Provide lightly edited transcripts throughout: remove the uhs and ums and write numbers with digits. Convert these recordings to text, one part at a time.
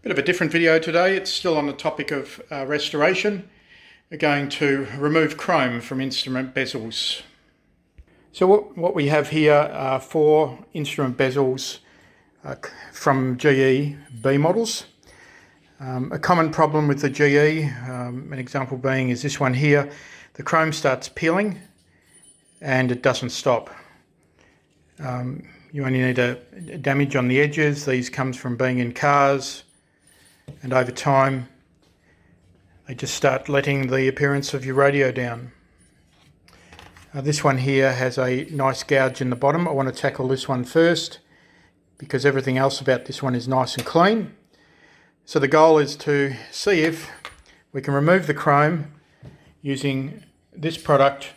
Bit of a different video today. It's still on the topic of restoration. We're going to remove chrome from instrument bezels. So what we have here are 4 instrument bezels from GE B models. A common problem with the GE, an example being is this one here. The chrome starts peeling and it doesn't stop. You only need a damage on the edges. These comes from being in cars, and over time they just start letting the appearance of your radio down. This one here has a nice gouge in the bottom. I want to tackle this one first because everything else about this one is nice and clean. So the goal is to see if we can remove the chrome using this product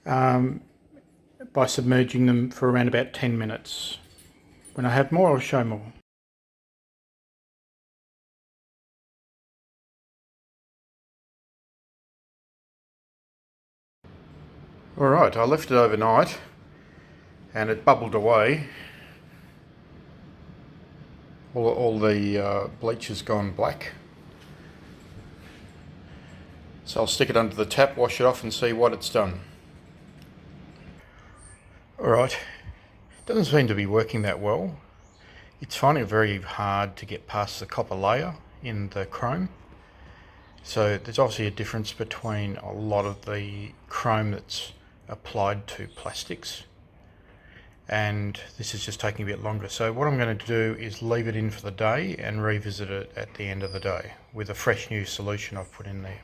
by submerging them for around about 10 minutes. When I have more, I'll show more. Alright, I left it overnight and it bubbled away. All the bleach has gone black. So I'll stick it under the tap, wash it off and see what it's done. Alright, doesn't seem to be working that well. It's finding it very hard to get past the copper layer in the chrome. So there's obviously a difference between a lot of the chrome that's applied to plastics, and this is just taking a bit longer. So what I'm going to do is leave it in for the day and revisit it at the end of the day with a fresh new solution I've put in there.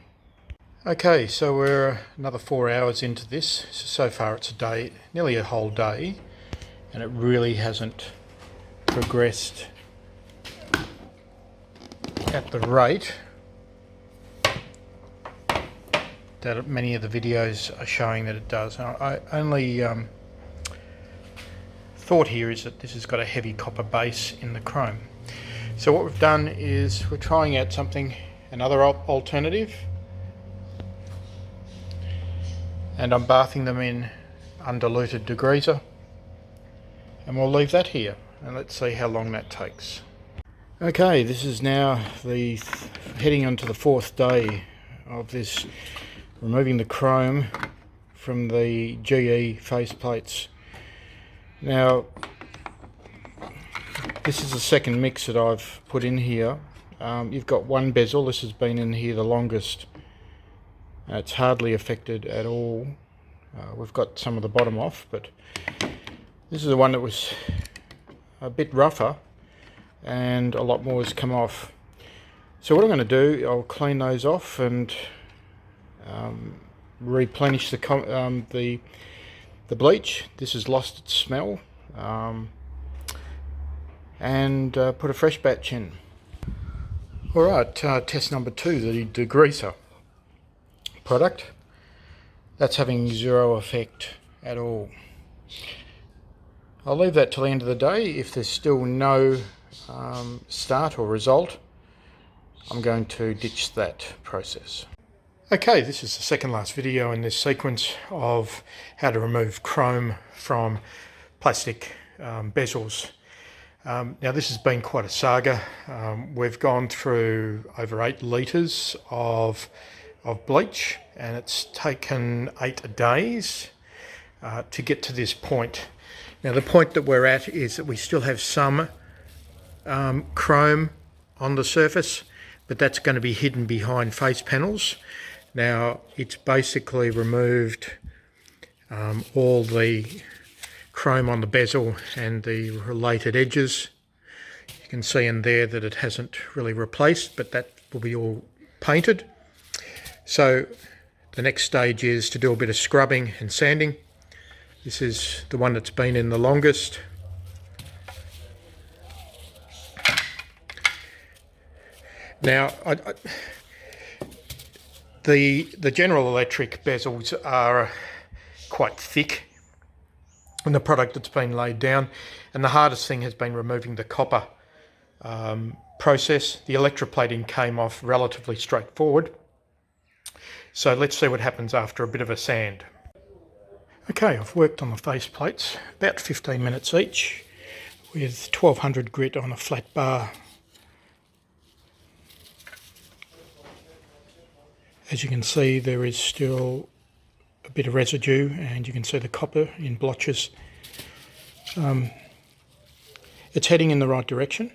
Okay, so we're another 4 hours into this. So far it's a day, nearly a whole day, and it really hasn't progressed at the rate that many of the videos are showing that it does. I only thought here is that this has got a heavy copper base in the chrome. So what we've done is we're trying out another alternative, and I'm bathing them in undiluted degreaser, and we'll leave that here and let's see how long that takes. Okay, this is now heading onto the 4th day of this, removing the chrome from the GE faceplates. Now, this is the second mix that I've put in here. You've got one bezel, this has been in here the longest. It's hardly affected at all. We've got some of the bottom off, but this is the one that was a bit rougher and a lot more has come off. So what I'm going to do, I'll clean those off and replenish the bleach. This has lost its smell, and put a fresh batch in. Alright, test number 2, the degreaser product. That's having zero effect at all. I'll leave that till the end of the day. If there's still no start or result, I'm going to ditch that process. Okay, this is the second last video in this sequence of how to remove chrome from plastic bezels. Now this has been quite a saga. We've gone through over 8 litres of bleach, and it's taken 8 days to get to this point. Now the point that we're at is that we still have some chrome on the surface, but that's going to be hidden behind face panels. Now it's basically removed all the chrome on the bezel and the related edges. You can see in there that it hasn't really replaced, but that will be all painted. So the next stage is to do a bit of scrubbing and sanding. This is the one that's been in the longest. Now the General Electric bezels are quite thick in the product that's been laid down, and the hardest thing has been removing the copper process. The electroplating came off relatively straightforward. So let's see what happens after a bit of a sand. Okay, I've worked on the face plates about 15 minutes each with 1200 grit on a flat bar As you can see, there is still a bit of residue, and you can see the copper in blotches. It's heading in the right direction.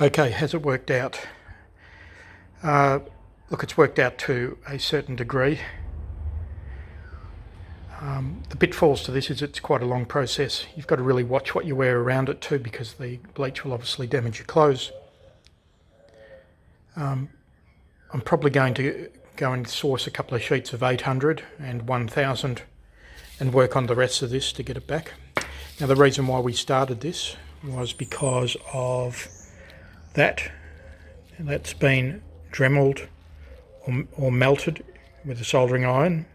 Okay, has it worked out? Look, it's worked out to a certain degree. The pitfalls to this is it's quite a long process. You've got to really watch what you wear around it too, because the bleach will obviously damage your clothes. I'm probably going to go and source a couple of sheets of 800 and 1000 and work on the rest of this to get it back. Now, the reason why we started this was because of that's been dremeled or melted with a soldering iron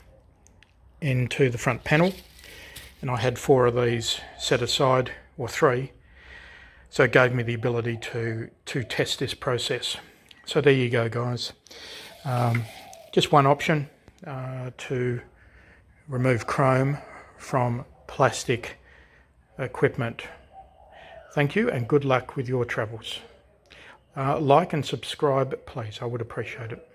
into the front panel, and I had 4 of these set aside, or 3, so it gave me the ability to test this process. So there you go, guys. Just one option to remove chrome from plastic equipment. Thank you, and good luck with your travels. Like and subscribe, please. I would appreciate it.